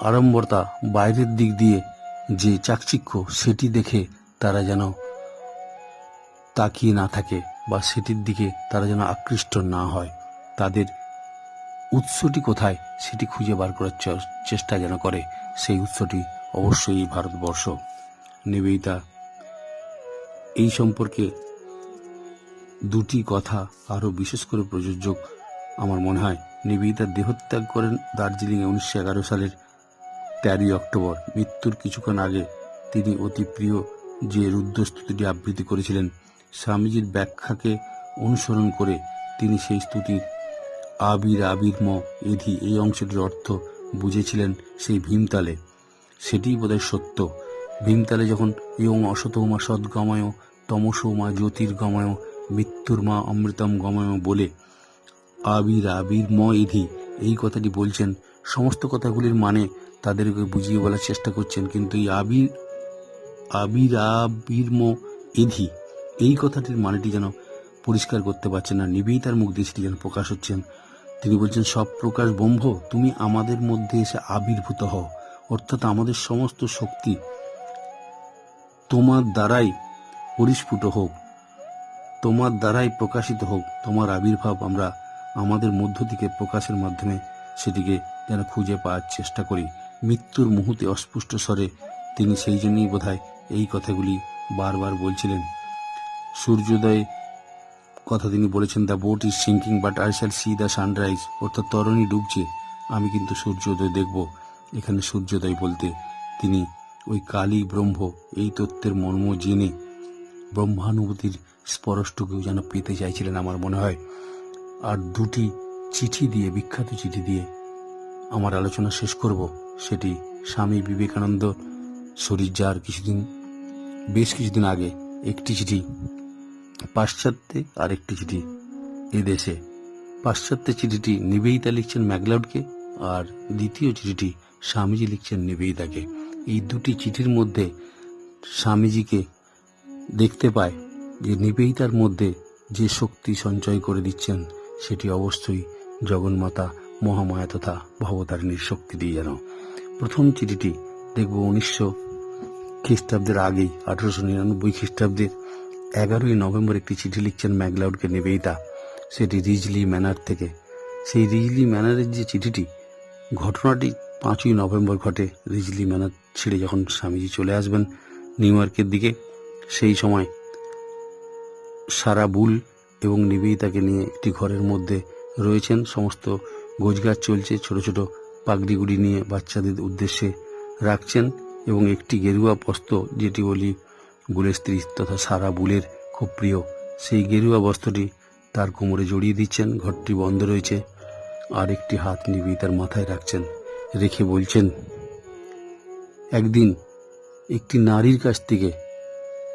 আড়ম্বরতা, বাইরের দিক দিয়ে যে চাকচিক্য, সেটি দেখে তারা যেন তাকিয়ে না থাকে বা সেটির দিকে তারা যেন আকৃষ্ট না হয়। তাদের উৎসটি কোথায় সেটি খুঁজে বার করার চেষ্টা যেন করে। সেই উৎসটি অবশ্যই ভারতবর্ষ। নিবেদিতা এই সম্পর্কে দুটি কথা আরও বিশেষ করে প্রযোজ্য আমার মনে হয়। নিবেদিতা দেহত্যাগ করেন দার্জিলিংয়ে 1911 সালের 13 অক্টোবর। মৃত্যুর কিছুক্ষণ আগে তিনি অতি প্রিয় যে রুদ্রস্তুতিটি আবৃত্তি করেছিলেন, স্বামীজির ব্যাখ্যাকে অনুসরণ করে তিনি সেই স্তুতির আবির্ম এধি এই অংশটির অর্থ বুঝেছিলেন সেই ভীমতালে। সেটিই বোধহয় সত্য। ভীমতালে যখন ইয়ং অসতমা সদ্গময় তমসোমা জ্যোতির্গময় মৃত্যুর মা অমৃতম গময় বলে আবির্ম এধি এই কথাটি বলছেন, সমস্ত কথাগুলির মানে তাদেরকে বুঝিয়ে বলার চেষ্টা করছেন, কিন্তু এই আবির্ম এধি এই কথাটির মানেটি যেন পরিষ্কার করতে পারছেন না। নিবেদিতার মুখ দিয়ে সেটি যেন প্রকাশ হচ্ছেন। তিনি বলছেন, সব প্রকাশ ব্রহ্ম তুমি আমাদের মধ্যে এসে আবির্ভূত হও, অর্থাৎ আমাদের সমস্ত শক্তি তোমার দ্বারাই পরিস্ফুট হোক, তোমার দ্বারাই প্রকাশিত হোক। তোমার আবির্ভাব আমরা আমাদের মধ্য থেকে প্রকাশের মাধ্যমে সেটিকে যেন খুঁজে পাওয়ার চেষ্টা করি। মৃত্যুর মুহূর্তে অস্পষ্ট স্বরে তিনি সেই জন্যই বোধহয় এই কথাগুলি বারবার বলছিলেন। সূর্যোদয়ে কথা তিনি বলেছেন, the BOT is sinking but I shall C the sunrise, অর্থাৎ তরণী ডুবছে, আমি কিন্তু সূর্যোদয় দেখব। এখানে সূর্যোদয় বলতে তিনি ওই কালী ব্রহ্ম এই তত্ত্বের মর্ম জেনে ব্রহ্মানুভূতির স্পরশটুকু যেন পেতে চাইছিলেন আমার মনে হয়। আর দুটি চিঠি দিয়ে, বিখ্যাত চিঠি দিয়ে আমার আলোচনা শেষ করব। সেটি স্বামী বিবেকানন্দ শরীর যার বেশ কিছুদিন আগে একটি চিঠি পাশ্চাত্যে আর একটি চিঠি এদেশে। পাশ্চাত্যে চিঠিটি নিবেদিতা লিখছেন ম্যাকলাউডকে, আর দ্বিতীয় চিঠিটি স্বামীজি লিখছেন নিবেদিতাকে। এই দুটি চিঠির মধ্যে স্বামীজিকে দেখতে পায় যে নিবেদিতার মধ্যে যে শক্তি সঞ্চয় করে দিচ্ছেন সেটি অবশ্যই জগন্মাতা মহামায়া তথা ভবতারিণীর শক্তিটি। যেন প্রথম চিঠিটি দেখব 1900 খ্রিস্টাব্দের আগেই, 1899 খ্রিস্টাব্দের 11ই নভেম্বর একটি চিঠি লিখছেন ম্যাকলাউডকে নিবেদিতা, সেটি রিজলি ম্যানার থেকে। সেই রিজলি ম্যানারের যে চিঠিটি, ঘটনাটি 5ই নভেম্বর ঘটে। রিজলি ম্যানার ছেড়ে যখন স্বামীজি চলে আসবেন নিউ ইয়র্কের দিকে, সেই সময় সারা বুল এবং নিবেদিতাকে নিয়ে একটি ঘরের মধ্যে রয়েছেন। সমস্ত গোছগাছ চলছে, ছোট ছোট পাগড়িগুড়ি নিয়ে বাচ্চাদের উদ্দেশ্যে রাখছেন, এবং একটি গেরুয়া বস্ত্র, যেটি বলি বুলের স্ত্রী তথা সারা বুলের খুব প্রিয়, সেই গেরুয়া বস্ত্রটি তার কোমরে জড়িয়ে দিচ্ছেন। ঘরটি বন্ধ রয়েছে, আর একটি হাত নিবেদিতার মাথায় রাখছেন, রেখে বলছেন, একদিন একটি নারীর কাছ থেকে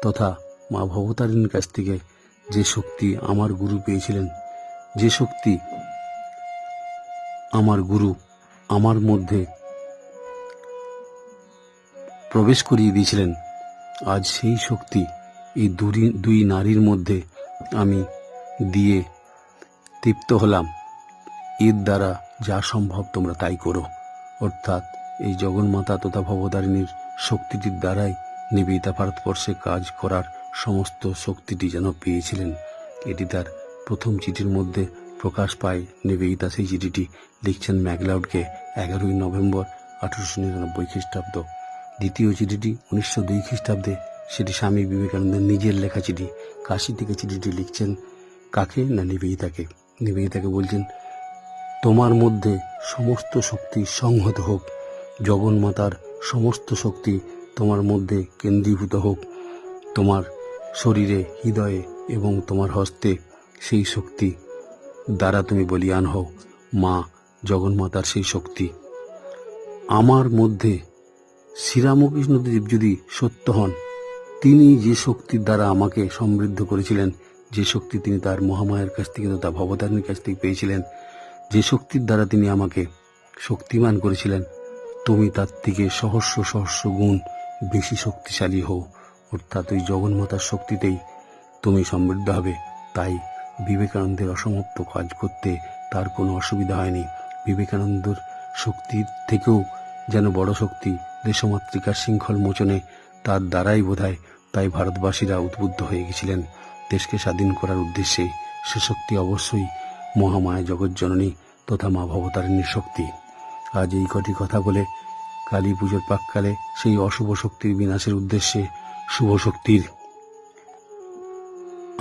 তথা মা ভবতারিণীর কাছ থেকে যে শক্তি আমার গুরু পেয়েছিলেন, যে শক্তি আমার গুরু আমার মধ্যে প্রবেশ করিয়ে দিয়েছিলেন, আজ সেই শক্তি এই দুই নারীর মধ্যে আমি দিয়ে তৃপ্ত হলাম। এর দ্বারা যা সম্ভব তোমরা তাই করো। অর্থাৎ এই জগন্মাতা তথা ভবতারিণীর শক্তিটির দ্বারাই নিবেদিতা ভারতবর্ষে কাজ করার সমস্ত শক্তিটি যেন পেয়েছিলেন। এটি তার প্রথম চিঠির মধ্যে প্রকাশ পায়। নিবেদিতা সেই চিঠিটি লিখছেন ম্যাকলাউডকে 11ই নভেম্বর 1899 খ্রিস্টাব্দ। দ্বিতীয় চিঠিটি 1902 খ্রিস্টাব্দে, সেটি স্বামী বিবেকানন্দের নিজের লেখা চিঠি। কাশী থেকে চিঠিটি লিখছেন কাকে না নিবেদিতাকে। নিবেদিতাকে বলছেন, তোমার মধ্যে সমস্ত শক্তি সংহত হোক, জগন্মাতার সমস্ত শক্তি তোমার মধ্যে কেন্দ্রীভূত হোক, তোমার শরীরে, হৃদয়ে এবং তোমার হস্তে সেই শক্তি দ্বারা তুমি বলীয়ান হও। মা জগন্মাতার সেই শক্তি আমার মধ্যে। শ্রীরামকৃষ্ণদেব যদি সত্য হন, তিনি যে শক্তির দ্বারা আমাকে সমৃদ্ধ করেছিলেন, যে শক্তি তিনি তার মহামায়ার কাছ থেকে তথা ভবতারিণীর কাছ থেকে পেয়েছিলেন, যে শক্তির দ্বারা তিনি আমাকে শক্তিমান করেছিলেন, তুমি তার থেকে সহস্র সহস্র গুণ বেশি শক্তিশালী হও। অর্থাৎ ওই জগন্মাতার শক্তিতেই তুমি সমৃদ্ধ হবে। তাই বিবেকানন্দের অসমাপ্ত কাজ করতে তার কোনো অসুবিধা হয়নি। বিবেকানন্দের শক্তির থেকেও যেন বড় শক্তি দেশমাতৃকার শৃঙ্খল মোচনে, তার দ্বারাই বোধহয় তাই ভারতবাসীরা উদ্বুদ্ধ হয়ে গেছিলেন দেশকে স্বাধীন করার উদ্দেশ্যে। সে শক্তি অবশ্যই মহামায়া জগজ্জননী তথা মা ভবতারিণীর শক্তি। আজ এই কটি কথা বলে কালী পুজোর প্রাক্কালে সেই অশুভ শক্তির বিনাশের উদ্দেশ্যে শুভ শক্তির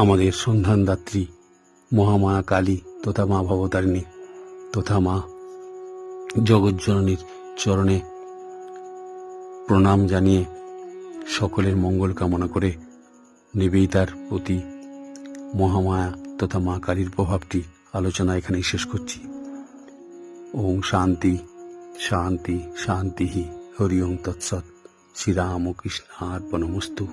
আমাদের সন্ধানদাত্রী মহামায়া কালী তথা মা ভবতারিণী তথা মা জগজ্জননীর চরণে প্রণাম জানিয়ে সকলের মঙ্গল কামনা করে নিবেদিতার প্রতি মহামায়া তথা মা কালীর প্রভাবটি আলোচনা এখানেই শেষ করছি। ওম শান্তি শান্তি শান্তি হরি ওম তৎসৎ। শ্রীরামকৃষ্ণার্পণমস্তু।